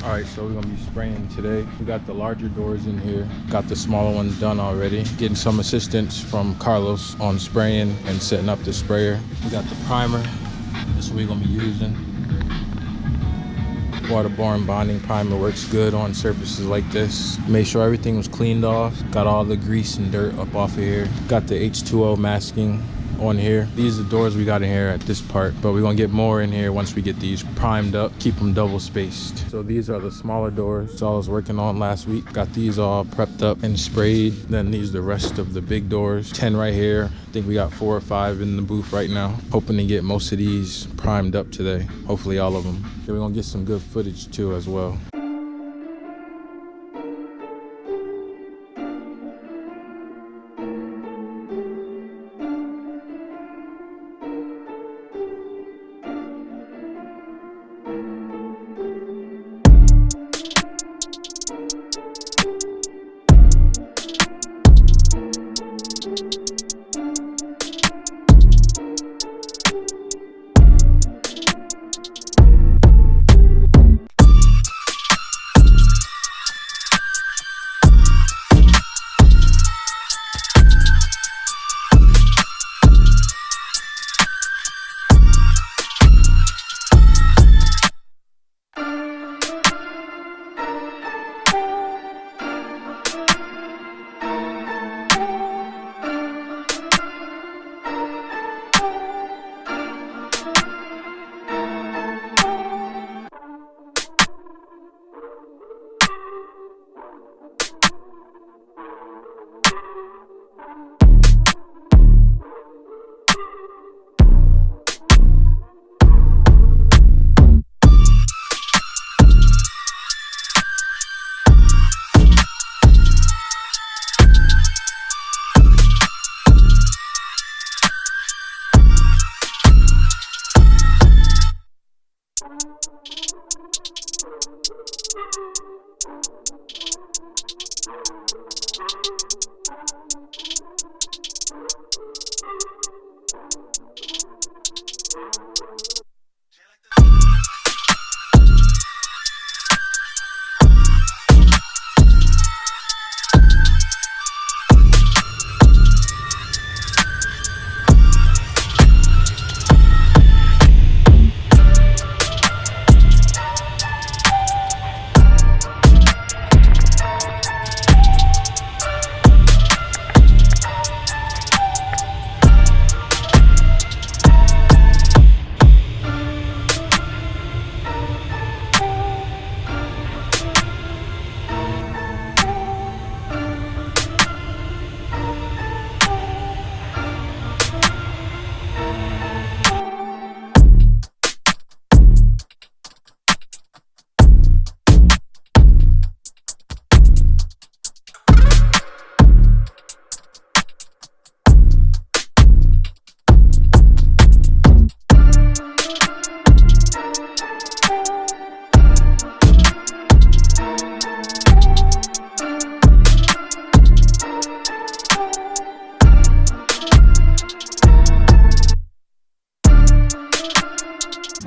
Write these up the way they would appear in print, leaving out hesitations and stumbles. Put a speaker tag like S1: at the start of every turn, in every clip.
S1: All right, so we're gonna be spraying today. We got the larger doors in here, got the smaller ones done already. Getting some assistance from Carlos on spraying and setting up the sprayer. We got the primer, this is what we're gonna be using. Waterborne bonding primer works good on surfaces like this. Made sure everything was cleaned off. Got all the grease and dirt up off of here. Got the H2O masking on here. These are the doors we got in here at this part, but we're gonna get more in here once we get these primed up, keep them double spaced. So these are the smaller doors. So I was working on last week. Got these all prepped up and sprayed. Then these are the rest of the big doors. 10 right here. I think we got 4 or 5 in the booth right now. Hoping to get most of these primed up today. Hopefully all of them. Then we're gonna get some good footage too as well.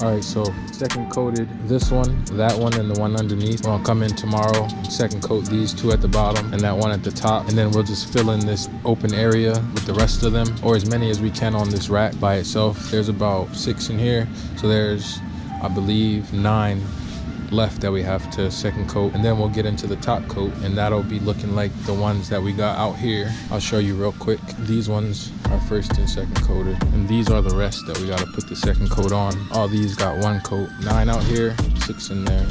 S1: All right, so second coated this one, that one, and the one underneath. We're gonna come in tomorrow and second coat these 2 at the bottom and that one at the top, and then we'll just fill in this open area with the rest of them, or as many as we can on this rack by itself. There's about 6 in here, so there's, I believe, 9 left that we have to second coat, and then we'll get into the top coat, and that'll be looking like the ones that we got out here. I'll show you real quick. These ones are first and second coated, and these are the rest that we got to put the second coat on. All these got 1 coat. 9 out here, 6 in there.